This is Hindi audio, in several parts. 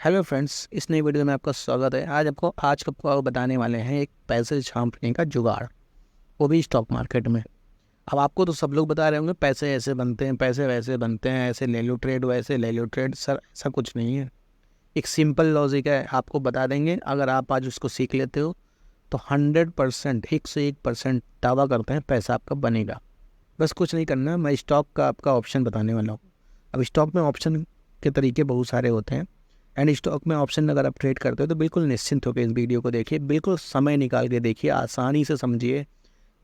हेलो फ्रेंड्स, इस नई वीडियो में आपका स्वागत है। आज आपको बताने वाले हैं एक पैसे छापने का जुगाड़, वो भी स्टॉक मार्केट में। अब आपको तो सब लोग बता रहे होंगे पैसे ऐसे बनते हैं, पैसे वैसे बनते हैं, ऐसे ले लो ट्रेड, वैसे ले लो ट्रेड। सर, ऐसा कुछ नहीं है। एक सिंपल लॉजिक है, आपको बता देंगे। अगर आप आज उसको सीख लेते हो तो 100%, 101% दावा करते हैं पैसा आपका बनेगा। बस कुछ नहीं करना। मैं स्टॉक का आपका ऑप्शन बताने वाला हूँ। अब स्टॉक में ऑप्शन के तरीके बहुत सारे होते हैं, एंड स्टॉक में ऑप्शन अगर आप ट्रेड करते हो तो बिल्कुल निश्चिंत होकर इस वीडियो को देखिए, बिल्कुल समय निकाल के देखिए, आसानी से समझिए,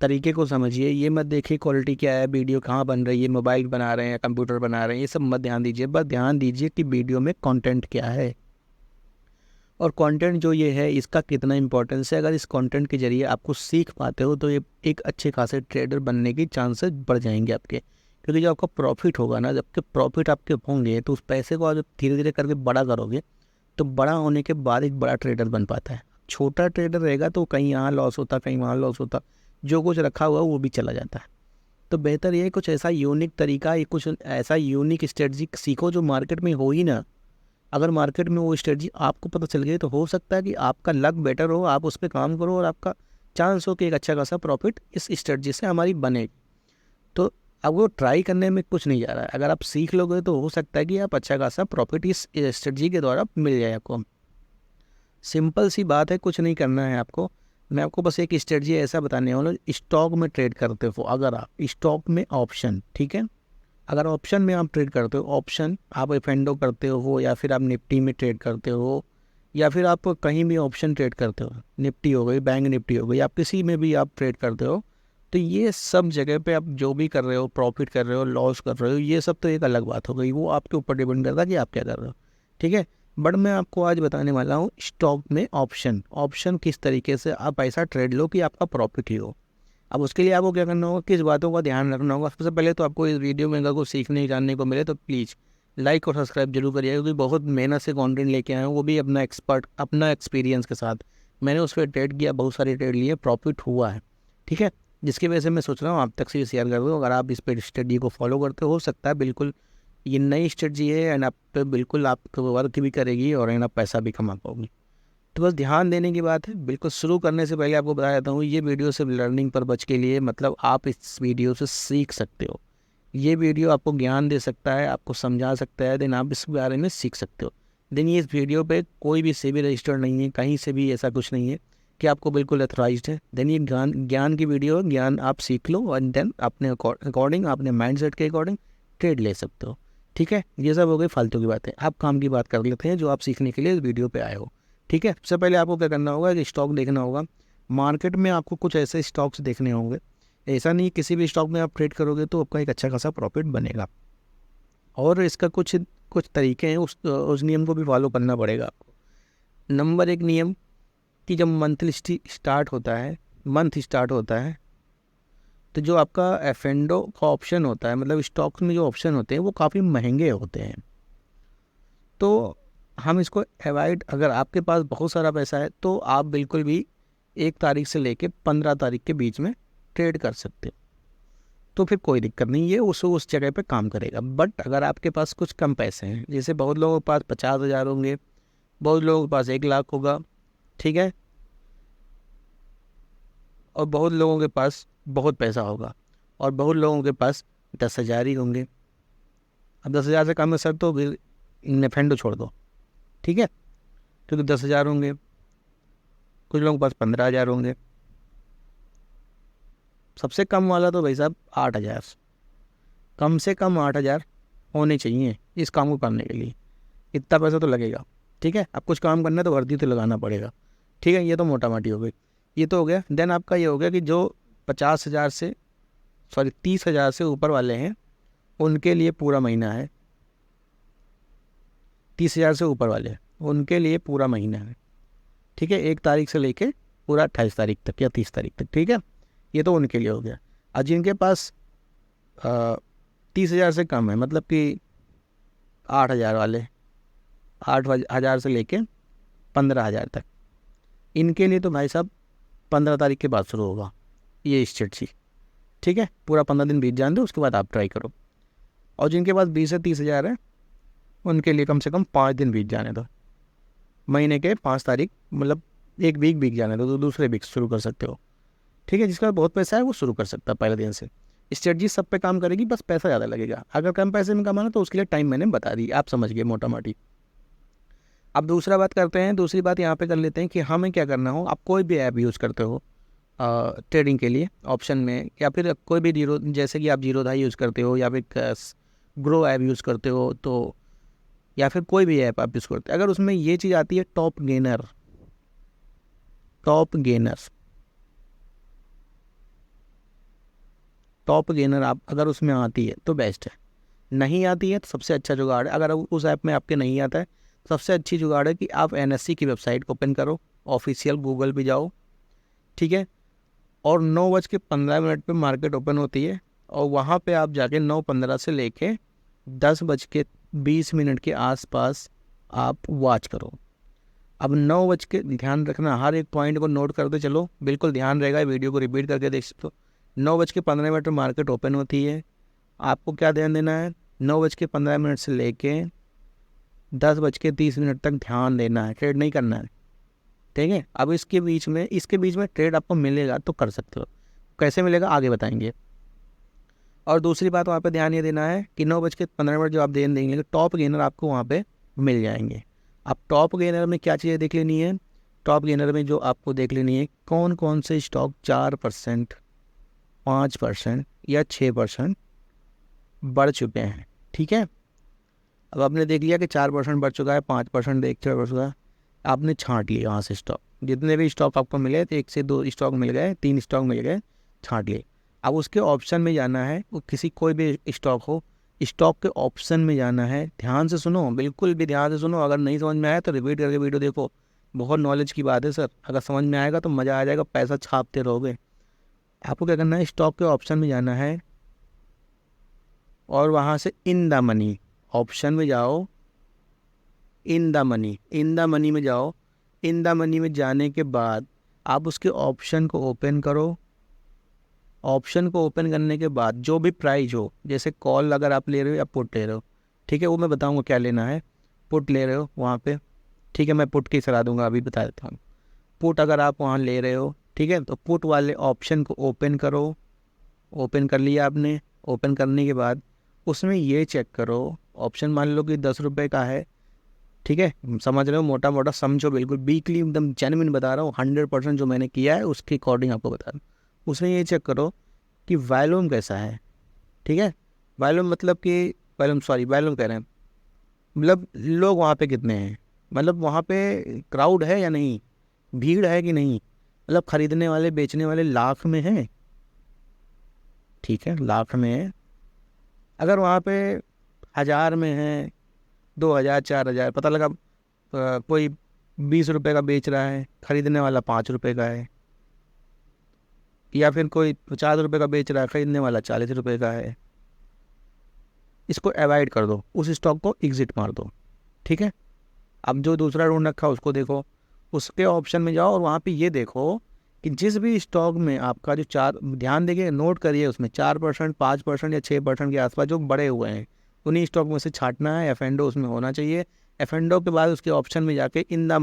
तरीके को समझिए। ये मत देखिए क्वालिटी क्या है, वीडियो कहाँ बन रही है, मोबाइल बना रहे हैं, कंप्यूटर बना रहे हैं, ये सब मत ध्यान दीजिए। बस ध्यान दीजिए कि वीडियो में कंटेंट क्या है, और कंटेंट जो ये है इसका कितना इंपॉर्टेंस है। अगर इस कंटेंट के जरिए आपको सीख पाते हो तो ये एक अच्छे खासे ट्रेडर बनने की चांसेस बढ़ जाएंगे आपके। क्योंकि जब आपका प्रॉफिट होगा ना, जबकि प्रॉफिट आपके होंगे तो उस पैसे को आप जब धीरे धीरे करके बड़ा करोगे तो बड़ा होने के बाद एक बड़ा ट्रेडर बन पाता है। छोटा ट्रेडर रहेगा तो कहीं यहाँ लॉस होता, कहीं वहाँ लॉस होता, जो कुछ रखा हुआ वो भी चला जाता है। तो बेहतर ये है कुछ ऐसा यूनिक तरीका, ये कुछ ऐसा यूनिक स्ट्रेटजी सीखो जो मार्केट में हो ही ना। अगर मार्केट में वो स्ट्रेटजी आपको पता चल गई तो हो सकता है कि आपका लक बेटर हो, आप उस पर काम करो और आपका चांस हो कि एक अच्छा खासा प्रॉफिट इस स्ट्रेटजी से हमारी बने। तो अब वो ट्राई करने में कुछ नहीं जा रहा है। अगर आप सीख लोगे तो हो सकता है कि आप अच्छा खासा प्रॉफिट इस स्ट्रेटजी के द्वारा मिल जाए आपको। सिंपल सी बात है, कुछ नहीं करना है आपको। मैं आपको बस एक स्ट्रेटजी ऐसा बताने वाला हूँ। स्टॉक में ट्रेड करते हो, अगर आप स्टॉक में ऑप्शन, ठीक है, अगर ऑप्शन में आप ट्रेड करते हो, ऑप्शन आप एफेंडो करते हो, या फिर आप निफ्टी में ट्रेड करते हो, या फिर आप कहीं भी ऑप्शन ट्रेड करते हो, निफ्टी हो गई, बैंक निफ्टी हो गई, आप किसी में भी आप ट्रेड करते हो, तो ये सब जगह पे आप जो भी कर रहे हो, प्रॉफिट कर रहे हो, लॉस कर रहे हो, ये सब तो एक अलग बात हो गई। वो आपके ऊपर डिपेंड करता है कि आप क्या कर रहे हो, ठीक है। बट मैं आपको आज बताने वाला हूँ स्टॉक में ऑप्शन, ऑप्शन किस तरीके से आप ऐसा ट्रेड लो कि आपका प्रॉफिट ही हो। अब उसके लिए आपको क्या करना होगा, किस बातों का ध्यान रखना होगा। सबसे पहले तो आपको इस वीडियो में अगर कुछ सीखने जानने को मिले तो प्लीज़ लाइक और सब्सक्राइब जरूर करिएगा, क्योंकि बहुत मेहनत से कंटेंट लेके आए हैं, वो भी अपना अपना एक्सपीरियंस के साथ। मैंने उस पर ट्रेड किया, बहुत सारे ट्रेड लिए, प्रॉफिट हुआ है, ठीक है। जिसकी वजह से मैं सोच रहा हूँ आप तक से शेयर कर दूँ। अगर आप इस पर स्टडी को फॉलो करते हो सकता है बिल्कुल ये नई स्ट्रेटजी है, एंड आप पे बिल्कुल आपको वर्क भी करेगी और एंड आप पैसा भी कमा पाओगे। तो बस ध्यान देने की बात है। बिल्कुल शुरू करने से पहले आपको बता देता हूँ, ये वीडियो सिर्फ लर्निंग पर्पज के लिए, मतलब आप इस वीडियो से सीख सकते हो। ये वीडियो आपको ज्ञान दे सकता है, आपको समझा सकता है, देन आप इस बारे में सीख सकते हो। देन ये इस वीडियो पे कोई भी सेबी रजिस्टर्ड नहीं है, कहीं से भी ऐसा कुछ नहीं है कि आपको बिल्कुल अथॉराइज्ड है। देन ये ज्ञान ज्ञान की वीडियो है, ज्ञान आप सीख लो और देन अपने अकॉर्डिंग, अपने माइंडसेट के अकॉर्डिंग ट्रेड ले सकते हो, ठीक है। ये सब हो गई फालतू की बातें। आप काम की बात कर लेते हैं जो आप सीखने के लिए इस वीडियो पे आए हो, ठीक है। सबसे पहले आपको क्या करना होगा, एक स्टॉक देखना होगा। मार्केट में आपको कुछ ऐसे स्टॉक्स देखने होंगे, ऐसा नहीं किसी भी स्टॉक में आप ट्रेड करोगे तो आपका एक अच्छा खासा प्रॉफिट बनेगा। और इसका कुछ कुछ तरीके हैं, उस नियम को भी फॉलो करना पड़ेगा आपको। नंबर एक नियम, कि जब मंथली स्टार्ट होता है, मंथ स्टार्ट होता है, तो जो आपका एफेंडो का ऑप्शन होता है, मतलब स्टॉक्स में जो ऑप्शन होते हैं वो काफ़ी महंगे होते हैं। तो हम इसको अवॉइड, अगर आपके पास बहुत सारा पैसा है तो आप बिल्कुल भी 1 तारीख से लेके 15 तारीख के बीच में ट्रेड कर सकते हो, तो फिर कोई दिक्कत नहीं, ये उस जगह पे काम करेगा। बट अगर आपके पास कुछ कम पैसे हैं, जैसे बहुत लोगों के पास 50,000 होंगे, बहुत लोगों के पास 1 लाख होगा, ठीक है, और बहुत लोगों के पास बहुत पैसा होगा, और बहुत लोगों के पास 10,000 ही होंगे। अब 10,000 से कम है सर तो फिर नेफेंडो छोड़ दो, ठीक है, क्योंकि 10,000 होंगे, कुछ लोगों के पास 15,000 होंगे। सबसे कम वाला तो भाई साहब 8,000, कम से कम 8,000 होने चाहिए इस काम को करने के लिए। इतना पैसा तो लगेगा, ठीक है। अब कुछ काम करना है तो वर्दी तो लगाना पड़ेगा, ठीक है। ये तो मोटा मोटी हो गई, ये तो हो गया। देन आपका ये हो गया कि जो 50,000 से, सॉरी 30,000 से ऊपर वाले हैं उनके लिए पूरा महीना है। 30,000 से ऊपर वाले हैं उनके लिए पूरा महीना है, ठीक है, 1 तारीख से लेके पूरा 28 तारीख तक या 30 तारीख तक, ठीक है। ये तो उनके लिए हो गया। और जिनके पास 30,000 से कम है, मतलब कि 8,000 वाले, 8,000 से लेके 15,000 तक, इनके लिए तो भाई साहब 15 तारीख के बाद शुरू होगा ये स्ट्रेटजी, ठीक है। पूरा 15 दिन बीत जाने दो, उसके बाद आप ट्राई करो। और जिनके पास 20 से 30,000 है उनके लिए कम से कम 5 दिन बीत जाने दो, महीने के 5 तारीख, मतलब एक वीक बीत जाने दो तो दूसरे वीक शुरू कर सकते हो। ठीक है, जिसका बहुत पैसा है वो शुरू कर सकता है पहले दिन से। स्ट्रेटजी सब पे काम करेगी, बस पैसा ज़्यादा लगेगा। अगर कम पैसे में कमाना तो उसके लिए टाइम मैंने बता दी, आप समझ गए मोटा मोटी। अब दूसरा बात करते हैं, दूसरी बात यहाँ पे कर लेते हैं कि हमें क्या करना हो। आप कोई भी ऐप यूज़ करते हो ट्रेडिंग के लिए ऑप्शन में, या फिर कोई भी जीरो, जैसे कि आप जीरोधा यूज़ करते हो या फिर ग्रो ऐप यूज़ करते हो, तो या फिर कोई भी ऐप आप यूज़ करते हो, अगर उसमें ये चीज़ आती है top gainer, top gainer, top gainer आप अगर उसमें आती है तो बेस्ट है। नहीं आती है तो सबसे अच्छा जुगाड़ है, अगर उस ऐप में आपके नहीं आता है, सबसे अच्छी जुगाड़ है कि आप NSE की वेबसाइट ओपन करो, ऑफिशियल गूगल पे जाओ, ठीक है, और 9:15 पे मार्केट ओपन होती है, और वहाँ पे आप जाके 9:15 से लेके 10:20 के आसपास आप वॉच करो। अब 9 बज के, ध्यान रखना, हर एक पॉइंट को नोट करते चलो, बिल्कुल ध्यान रहेगा, वीडियो को रिपीट करके देख सकते हो। 9:15 पर मार्केट ओपन होती है, आपको क्या ध्यान देना है, 9:15 से लेके 10:30 तक ध्यान देना है, ट्रेड नहीं करना है, ठीक है। अब इसके बीच में ट्रेड आपको मिलेगा तो कर सकते हो, कैसे मिलेगा आगे बताएंगे। और दूसरी बात वहाँ पे ध्यान ये देना है कि 9:15 जो आप ध्यान देंगे, टॉप गेनर आपको वहाँ पे मिल जाएंगे। अब टॉप गेनर में क्या चीज़ें देख लेनी है, टॉप गेनर में जो आपको देख लेनी है, कौन कौन से स्टॉक 4%, 5% या 6% बढ़ चुके हैं, ठीक है। अब आपने देख लिया कि 4% बढ़ चुका है, 5% देख चुका बढ़ चुका है, आपने छांट लिया वहाँ से स्टॉक, जितने भी स्टॉक आपको मिले, तो 1 से 2 स्टॉक मिल गए, 3 स्टॉक मिल गए, छांट लिए। अब उसके ऑप्शन में जाना है, वो किसी कोई भी स्टॉक हो, स्टॉक के ऑप्शन में जाना है, ध्यान से सुनो, बिल्कुल भी ध्यान से सुनो, अगर नहीं समझ में आया तो रिपीट करके वीडियो देखो, बहुत नॉलेज की बात है सर, अगर समझ में आएगा तो मज़ा आ जाएगा, पैसा छापते रहोगे। आपको क्या करना है, स्टॉक के ऑप्शन में जाना है, और वहाँ से इन द मनी ऑप्शन में जाओ, इन द मनी में जाओ। इन द मनी में जाने के बाद आप उसके ऑप्शन को ओपन करो, ऑप्शन को ओपन करने के बाद जो भी प्राइस हो, जैसे कॉल अगर आप ले रहे हो या पुट ले रहे हो, ठीक है, वो मैं बताऊंगा क्या लेना है। पुट ले रहे हो वहाँ पे, ठीक है, मैं पुट की सलाह दूंगा, अभी बता देता हूँ। पुट अगर आप वहाँ ले रहे हो, ठीक है, तो पुट वाले ऑप्शन को ओपन करो, ओपन कर लिया आपने। ओपन करने के बाद उसमें ये चेक करो, ऑप्शन मान लो कि 10 रुपये का है, ठीक है, समझ रहे हो, मोटा मोटा समझो, बिल्कुल वीकली एकदम जेन्युइन बता रहा हूँ, 100% जो मैंने किया है उसके अकॉर्डिंग आपको बता रहा हूँ। उसमें ये चेक करो कि वॉल्यूम कैसा है, ठीक है, वॉल्यूम मतलब कि वॉल्यूम कह रहे हैं, मतलब लोग वहाँ पे कितने हैं, मतलब वहाँ पे क्राउड है या नहीं, भीड़ है कि नहीं, मतलब खरीदने वाले बेचने वाले लाख में हैं, ठीक है, लाख में है। अगर वहाँ पे 1000 में है, 2000, 4000, पता लगा कोई 20 रुपये का बेच रहा है, खरीदने वाला 5 रुपये का है, या फिर कोई 50 रुपये का बेच रहा है, खरीदने वाला 40 रुपये का है, इसको अवॉइड कर दो, उस स्टॉक को एग्जिट मार दो, ठीक है। अब जो दूसरा ढूंढ रखा उसको देखो, उसके ऑप्शन में जाओ, और वहाँ पे ये देखो कि जिस भी स्टॉक में आपका जो ध्यान देके नोट करिए, उसमें 4%, 5% या 6% के आसपास जो बड़े हुए हैं, उन्हीं स्टॉक में से छांटना है। एफ&ओ उसमें होना चाहिए। एफ&ओ के बाद उसके ऑप्शन में जाके इन द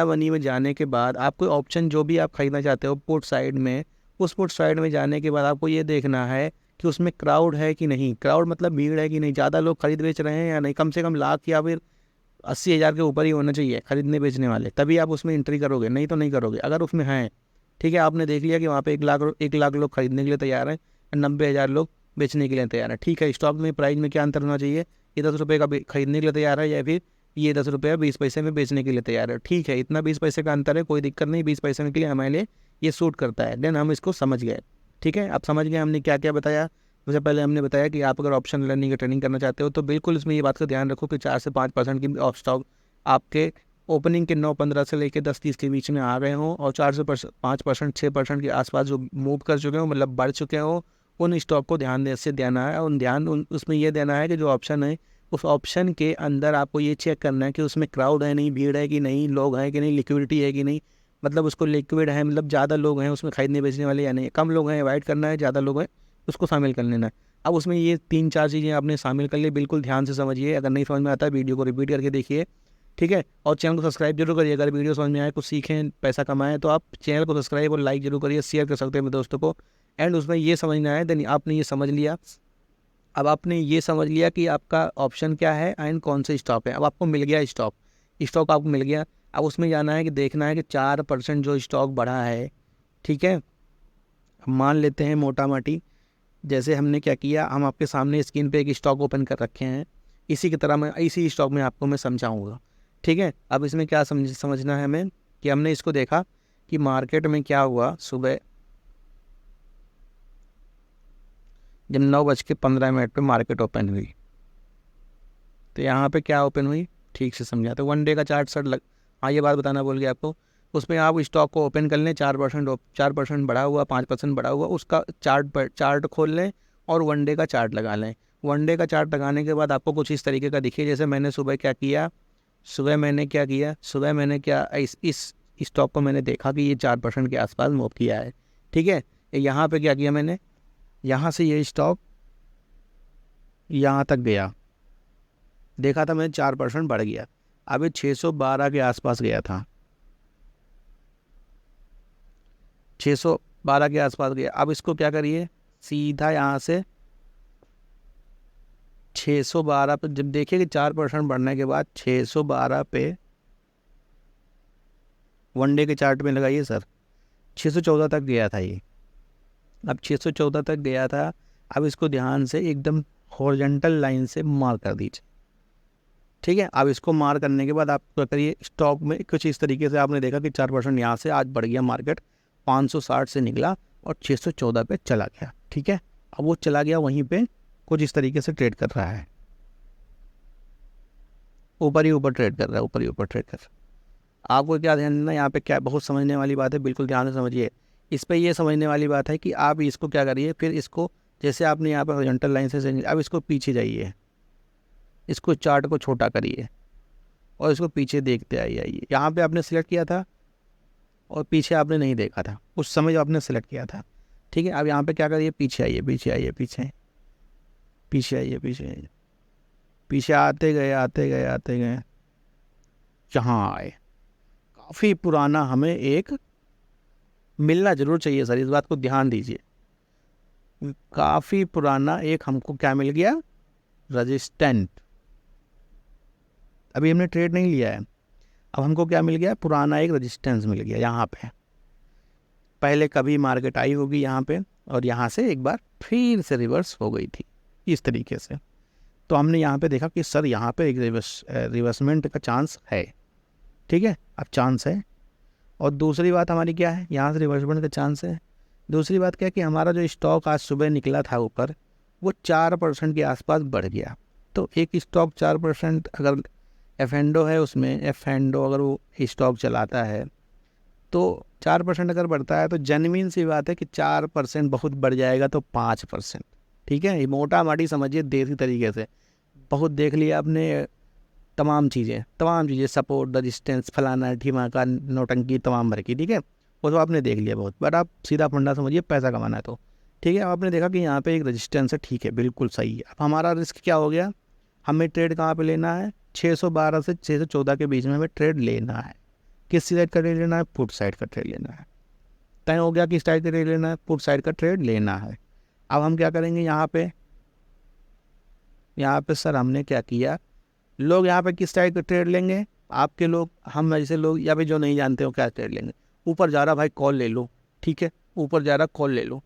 मनी में जाने के बाद आपको ऑप्शन जो भी आप खरीदना चाहते हो पुट साइड में, उस पुट साइड में जाने के बाद आपको ये देखना है कि उसमें क्राउड है कि नहीं, क्राउड मतलब भीड़ है कि नहीं, ज़्यादा लोग खरीद बेच रहे हैं या नहीं, कम से कम लाख या फिर 80,000 के ऊपर ही होना चाहिए खरीदने बेचने वाले, तभी आप उसमें एंट्री करोगे, नहीं तो नहीं करोगे। अगर उसमें हैं, ठीक है, आपने देख लिया कि वहाँ पे 1 लाख लोग खरीदने के लिए तैयार हैं, 90,000 लोग बेचने के लिए तैयार है, ठीक है, स्टॉक में प्राइस में क्या अंतर होना चाहिए, ये 10 रुपये का खरीदने के लिए तैयार है, या फिर ये 10 रुपये 20 पैसे में बेचने के लिए तैयार है, ठीक है, इतना 20 पैसे का अंतर है, कोई दिक्कत नहीं, 20 पैसे के लिए हमारे लिए ये सूट करता है, देन हम इसको समझ गए, ठीक है। आप समझ गए हमने क्या क्या बताया। सबसे पहले हमने बताया कि आप अगर ऑप्शन लर्निंग की ट्रेनिंग करना चाहते हो तो बिल्कुल इसमें ये बात का ध्यान रखो कि 4 से 5% की ऑफ स्टॉक आपके ओपनिंग के 9:15 से लेकर 10:30 के बीच में आ गए हों, और 4 से 5%, 6% के आसपास जो मूव कर चुके हों, मतलब बढ़ चुके हों, उन स्टॉक को ध्यान से देना है। और उसमें ये देना है कि जो ऑप्शन है, उस ऑप्शन के अंदर आपको ये चेक करना है कि उसमें क्राउड है नहीं, भीड़ है कि नहीं, लोग हैं कि नहीं, लिक्विडिटी है कि नहीं, मतलब उसको लिक्विड है, मतलब ज़्यादा लोग हैं उसमें खरीदने बेचने वाले या नहीं, कम लोग हैं अवॉइड करना है, ज़्यादा लोग हैं उसको शामिल कर लेना है। अब उसमें ये 3-4 चीज़ें आपने शामिल कर ली, बिल्कुल ध्यान से समझिए, अगर नहीं समझ में आता है वीडियो को रिपीट करके देखिए, ठीक है। और चैनल को सब्सक्राइब जरूर करिए। अगर वीडियो समझ में आए, कुछ सीखें, पैसा कमाएं, तो आप चैनल को सब्सक्राइब और लाइक जरूर करिए, शेयर कर सकते हैं मेरे दोस्तों को। एंड उसमें ये समझना है, देन आपने ये समझ लिया। अब आपने ये समझ लिया कि आपका ऑप्शन क्या है एंड कौन से स्टॉक है। अब आपको मिल गया स्टॉक, स्टॉक आपको मिल गया। अब उसमें जाना है कि देखना है कि 4% जो स्टॉक बढ़ा है, ठीक है। मान लेते हैं मोटा माटी, जैसे हमने क्या किया, हम आपके सामने स्क्रीन पे एक स्टॉक ओपन कर रखे हैं, इसी की तरह मैं इसी स्टॉक में आपको मैं समझाऊंगा, ठीक है। अब इसमें क्या समझना है हमें कि हमने इसको देखा कि मार्केट में क्या हुआ। सुबह जब 9:15 पे मार्केट ओपन हुई, तो यहाँ पे क्या ओपन हुई, ठीक से समझा। तो 1 डे का चार्ट सर हाँ, ये बात बताना भूल गया आपको। उसमें आप स्टॉक को ओपन कर लें, 4% बढ़ा हुआ, 5% बढ़ा हुआ, उसका चार्ट खोल लें और 1 डे का चार्ट लगा लें। 1 डे का चार्ट लगाने के बाद आपको कुछ इस तरीके का दिखे। जैसे मैंने सुबह क्या किया, सुबह मैंने क्या इस स्टॉक को मैंने देखा कि ये 4% के आसपास मूव किया है, ठीक है। यहाँ पे क्या किया मैंने, यहाँ से ये स्टॉक यहाँ तक गया, देखा था मैंने 4% बढ़ गया। अब ये 612 के आसपास गया था, 612 के आसपास गया। अब इसको क्या करिए, सीधा यहाँ से 612 पे जब देखिए कि 4% बढ़ने के बाद 612 पे 1 डे के चार्ट में लगाइए सर, 614 तक गया था ये। अब 614 तक गया था। अब इसको ध्यान से एकदम हॉरिजॉन्टल लाइन से मार्क कर दीजिए, ठीक है। अब इसको मार्क करने के बाद आप क्या करिए, स्टॉक में कुछ इस तरीके से आपने देखा कि 4% यहाँ से आज बढ़ गया, मार्केट 560 से निकला और 614 पे चला गया, ठीक है। अब वो चला गया, वहीं पे कुछ इस तरीके से ट्रेड कर रहा है, ऊपर ही ऊपर ट्रेड कर रहा है, ऊपर ही ऊपर ट्रेड कर रहा है। आपको क्या ध्यान देना, यहाँ पे क्या बहुत समझने वाली बात है, बिल्कुल ध्यान से समझिए। इस पर ये समझने वाली बात है कि आप इसको क्या करिए, फिर इसको जैसे आपने यहाँ पर हॉरिजॉन्टल लाइन से अब इसको पीछे जाइए, इसको चार्ट को छोटा करिए और इसको पीछे देखते आइए। यहाँ पे आपने सिलेक्ट किया था और पीछे आपने नहीं देखा था उस समय जो आपने सेलेक्ट किया था, ठीक है। अब यहाँ पे क्या करिए, पीछे आइए, पीछे आइए, पीछे पीछे आइए, पीछे आइए, पीछे आते गए आते गए आते गए, यहाँ आए। काफ़ी पुराना हमें एक मिलना जरूर चाहिए सर, इस बात को ध्यान दीजिए। काफ़ी पुराना एक हमको क्या मिल गया, रेजिस्टेंट। अभी हमने ट्रेड नहीं लिया है, अब हमको क्या मिल गया, पुराना एक रेजिस्टेंस मिल गया। यहाँ पे पहले कभी मार्केट आई होगी यहाँ पे और यहाँ से एक बार फिर से रिवर्स हो गई थी इस तरीके से। तो हमने यहाँ पे देखा कि सर यहाँ पे एक रिवर्समेंट का चांस है, ठीक है। अब चांस है, और दूसरी बात हमारी क्या है, यहाँ से रिवर्समेंट का चांस है। दूसरी बात क्या है कि हमारा जो स्टॉक आज सुबह निकला था ऊपर, वो 4% के आसपास बढ़ गया। तो एक स्टॉक 4% अगर एफेंडो है, उसमें एफेंडो अगर वो स्टॉक चलाता है तो 4% अगर बढ़ता है तो जेन्युइन सी बात है कि 4% बहुत बढ़ जाएगा तो 5%, ठीक है। ये मोटा माटी समझिए, देसी तरीके से बहुत देख लिया आपने, तमाम चीज़ें सपोर्ट, रजिस्टेंस, फलाना ढीमाका, नौटंकी तमाम भर की, ठीक है। वो तो आपने देख लिया बहुत, बट आप सीधा फंडा समझिए, पैसा कमाना है तो, ठीक है। अब आपने देखा कि यहाँ पे एक रजिस्टेंस है, ठीक है, बिल्कुल सही है। अब हमारा रिस्क क्या हो गया, हमें ट्रेड कहाँ पे लेना है, 612 से 614 के बीच में हमें ट्रेड लेना है। किस साइड का ट्रेड लेना है, पुट साइड का ट्रेड लेना है। तय हो गया किस साइड का ट्रेड लेना है, पुट साइड का ट्रेड लेना है। अब हम क्या करेंगे, यहाँ पे सर हमने क्या किया, लोग यहाँ पे किस टाइप का ट्रेड लेंगे, आपके लोग, हम जैसे लोग या फिर जो नहीं जानते हो क्या ट्रेड लेंगे, ऊपर जा रहा भाई कॉल ले लो, ठीक है, ऊपर जा रहा कॉल ले लो।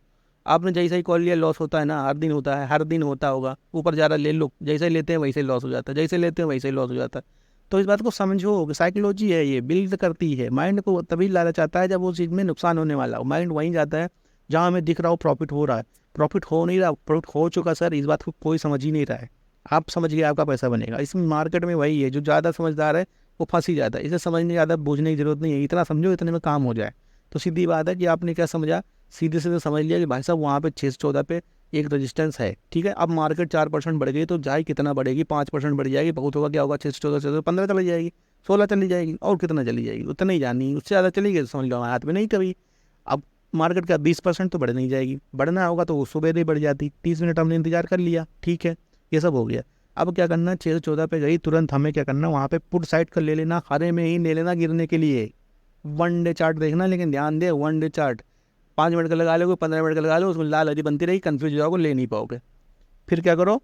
आपने जैसे ही कॉल लिया, लॉस होता है ना, हर दिन होता है, हर दिन होता होगा, ऊपर जा रहा ले लो, जैसे ही लेते हैं वैसे ही लॉस हो जाता है, जैसे लेते हैं वैसे ही लॉस हो जाता है। तो इस बात को समझो कि साइकोलॉजी है, ये बिल्ड करती है माइंड को, तभी लालच आता है जब वो चीज़ में नुकसान होने वाला हो। माइंड वहीं जाता है जहाँ हमें दिख रहा हो प्रॉफिट हो रहा है, प्रॉफिट हो नहीं रहा, प्रॉफिट हो चुका सर, इस बात को कोई समझ ही नहीं रहा है। आप समझ गए, आपका पैसा बनेगा। इसमें मार्केट में वही है, जो ज़्यादा समझदार है वो फंस ही जाता है। इसे समझने ज़्यादा बूझने की जरूरत नहीं है, इतना समझो इतने में काम हो जाए। तो सीधी बात है कि आपने क्या समझा, सीधे सीधे समझ लिया कि भाई साहब वहाँ पे 614 पे एक रेजिस्टेंस है, ठीक है। अब मार्केट 4% बढ़ गई तो जाए कितना बढ़ेगी, 5% बढ़ जाएगी, बहुत होगा, क्या होगा, 614 से 15 चली जाएगी, 16 चली जाएगी, और कितना चली जाएगी, उतना ही जानी, उससे ज़्यादा चली गई समझ लो हमारे हाथ में नहीं कभी। अब मार्केट का 20% तो बढ़ नहीं जाएगी, बढ़ना होगा तो वो सुबह ही बढ़ जाती, 30 मिनट हमने इंतजार कर लिया, ठीक है, ये सब हो गया। अब क्या करना, 614 पे गई, तुरंत हमें क्या करना, वहाँ पे पुट साइड कर ले लेना, हरे में ही ले लेना गिरने के लिए। 1 डे चार्ट देखना, लेकिन ध्यान दे 1 डे चार्ट 5 मिनट का लगा लोगे, 15 मिनट का लगा लो, उसमें लाल हरी बनती रही, कन्फ्यूज हो जाओगे, ले नहीं पाओगे। फिर क्या करो,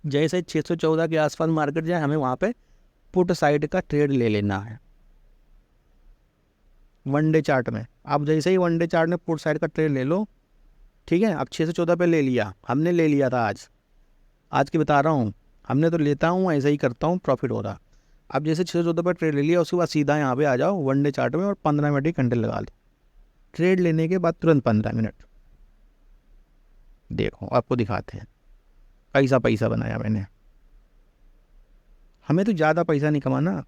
जैसे 614 के आसपास मार्केट जाए, हमें वहाँ पे पुट साइड का ट्रेड ले लेना है 1 डे चार्ट में। आप जैसे ही 1 डे चार्ट में पुट साइड का ट्रेड ले लो, ठीक है। अब 614 पे ले लिया, हमने ले लिया था आज की बता रहा हूँ, हमने तो लेता हूँ ऐसे ही करता हूँ, प्रॉफिट हो रहा। अब जैसे 614 पे ट्रेड ले लिया, उसके बाद सीधा यहाँ पे आ जाओ 1 डे चार्ट में और 15 मिनट ही कंटे लगा लो। ट्रेड लेने के बाद तुरंत 15 मिनट देखो, आपको दिखाते हैं कैसा पैसा बनाया मैंने। हमें तो ज़्यादा पैसा नहीं कमाना।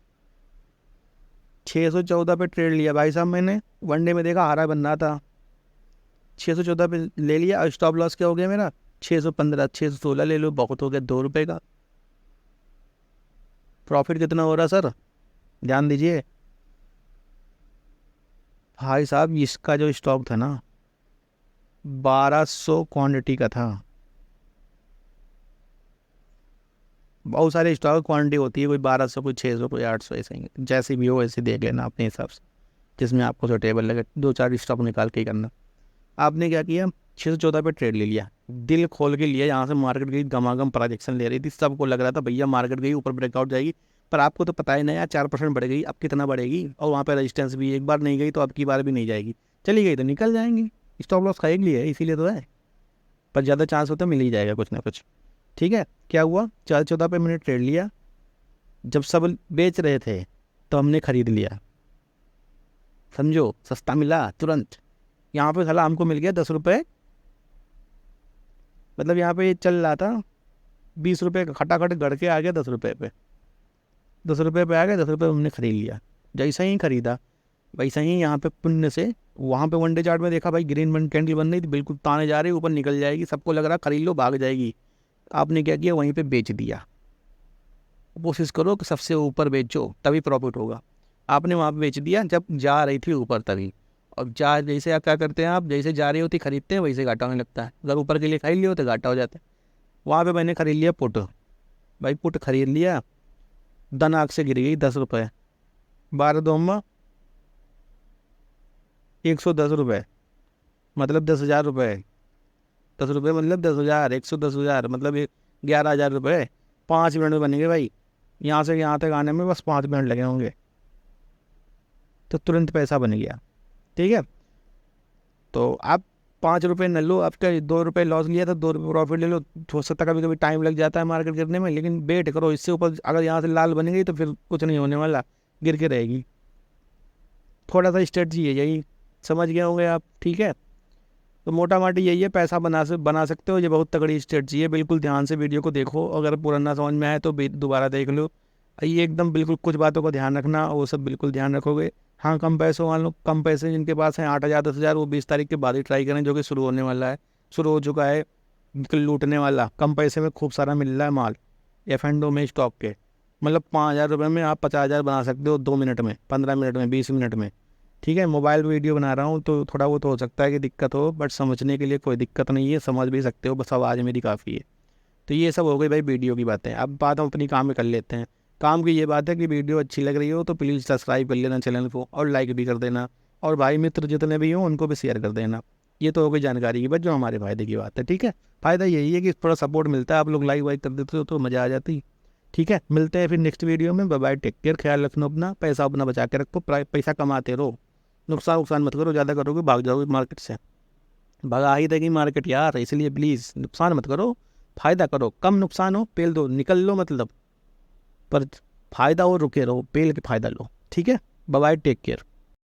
614 पे ट्रेड लिया भाई साहब मैंने, 1 डे में देखा हारा बनना था, 614 पे ले लिया। और स्टॉप लॉस क्या हो गया मेरा, 615, 616 ले लो, बहुत हो गया 2 रुपये का। प्रॉफिट कितना हो रहा सर, ध्यान दीजिए भाई साहब। इसका जो स्टॉक था ना 1200 क्वांटिटी का था। बहुत सारे स्टॉक क्वांटिटी होती है, कोई 1200, कोई 600, कोई 800, ऐसे ही जैसे भी हो वैसे देख लेना अपने हिसाब से, जिसमें आपको सुटेबल लगे 2-4 स्टॉक निकाल के ही करना। आपने क्या किया, 614 पे ट्रेड ले लिया, दिल खोल के लिया। यहाँ से मार्केट गई गमागम प्रोजेक्शन ले रही थी, सबको लग रहा था भैया मार्केट गई ऊपर ब्रेकआउट जाएगी, पर आपको तो पता ही नहीं यार 4% बढ़ गई, अब कितना बढ़ेगी, और वहाँ पे रेजिस्टेंस भी, एक बार नहीं गई तो अब की बार भी नहीं जाएगी, चली गई तो निकल जाएंगी। स्टॉप लॉस खाएगी है, इसीलिए तो है, पर ज़्यादा चांस होता है मिल ही जाएगा कुछ ना कुछ। ठीक है, क्या हुआ, 414 पे मैंने ट्रेड लिया, जब सब बेच रहे थे तो हमने खरीद लिया, समझो सस्ता मिला तुरंत। यहाँ पे साला हमको मिल गया 10 रुपये, मतलब यहाँ पे चल रहा था 20 रुपये का, खटाखट गढ़ के आ गया 10 रुपये पे, 10 रुपये पे आ गया, 10 रुपये हमने खरीद लिया। जैसा ही खरीदा वैसा ही यहाँ पे पुण्य से, वहाँ पे 1 डे चार्ट में देखा भाई ग्रीन बन कैंडल बन रही थी, बिल्कुल ताने जा रही, ऊपर निकल जाएगी, सबको लग रहा खरीद लो भाग जाएगी। आपने क्या किया, वहीं पे बेच दिया। कोशिश करो कि सबसे ऊपर बेचो, तभी प्रॉफिट होगा। आपने वहाँ पे बेच दिया जब जा रही थी ऊपर तभी, और जा जैसे आप क्या करते हैं, आप जैसे जा रही होती खरीदते हैं, वैसे घाटा होने लगता है। अगर ऊपर के लिए खरीद लियो तो घाटा हो जाता है। वहाँ पे मैंने खरीद लिया पुट, भाई पुट खरीद लिया, दन आग से गिर गई 10 रुपये, 12 2 110 रुपये, मतलब 10,000 रुपये, 10 रुपये मतलब 10,000, 110,000 मतलब 11,000 रुपये 5 मिनट में बनेंगे भाई। यहाँ से यहाँ तक आने में बस 5 मिनट लगे होंगे, तो तुरंत पैसा बन गया। ठीक है, तो आप 5 रुपये न लो, आपका 2 रुपये लॉस लिया था, 2 रुपये प्रॉफिट ले लो। हो सकता है कभी कभी टाइम लग जाता है मार्केट गिरने में, लेकिन वेट करो, इससे ऊपर अगर यहाँ से लाल बन गई तो फिर कुछ नहीं होने वाला, गिर के रहेगी। थोड़ा सा स्ट्रेटजी है यही, समझ गए होंगे आप। ठीक है, तो मोटा माटी यही है, पैसा बना सकते हो, ये बहुत तगड़ी स्ट्रेटजी है। बिल्कुल ध्यान से वीडियो को देखो, अगर पूरा ना समझ में आए तो दोबारा देख लो। ये एकदम बिल्कुल कुछ बातों का ध्यान रखना, वो सब बिल्कुल ध्यान रखोगे। हाँ, कम पैसों वालों, कम पैसे जिनके पास हैं 8,000 10,000, वो 20 तारीख के बाद ही ट्राई करें, जो कि शुरू होने वाला है, शुरू हो चुका है बिल्कुल लूटने वाला। कम पैसे में खूब सारा मिल रहा है माल F&O में स्टॉक के, मतलब 5,000 रुपये में आप 50,000 बना सकते हो 2 मिनट में, 15 मिनट में, 20 मिनट में। ठीक है, मोबाइल वीडियो बना रहा हूँ तो थोड़ा वो तो हो सकता है कि दिक्कत हो, बट समझने के लिए कोई दिक्कत नहीं है, समझ भी सकते हो, बस आवाज़ मेरी काफ़ी है। तो ये सब हो गई भाई वीडियो की बातें। अब बात हम अपनी काम में कर लेते हैं। काम की ये बात है कि वीडियो अच्छी लग रही हो तो प्लीज़ सब्सक्राइब कर लेना चैनल को, और लाइक भी कर देना, और भाई मित्र जितने भी हों उनको भी शेयर कर देना। ये तो हो गई जानकारी की बात, जो हमारे फ़ायदे की बात है। ठीक है, फ़ायदा यही है कि थोड़ा सपोर्ट मिलता है, आप लोग लाइक वाइक कर देते हो तो मज़ा आ जाती। ठीक है, मिलते हैं फिर नेक्स्ट वीडियो में। बाय बाय, टेक केयर, ख्याल रखना अपना, पैसा अपना बचा के रखो, पैसा कमाते रहो, नुकसान मत करो, ज़्यादा करोगे भाग जाओगे मार्केट से, भगा ही देगी मार्केट यार, इसलिए प्लीज़ नुकसान मत करो, फ़ायदा करो, कम नुकसान हो पेल दो, निकल लो मतलब, पर फ़ायदा हो रुके रहो, पेल के फ़ायदा लो। ठीक है, बाय बाय, टेक केयर।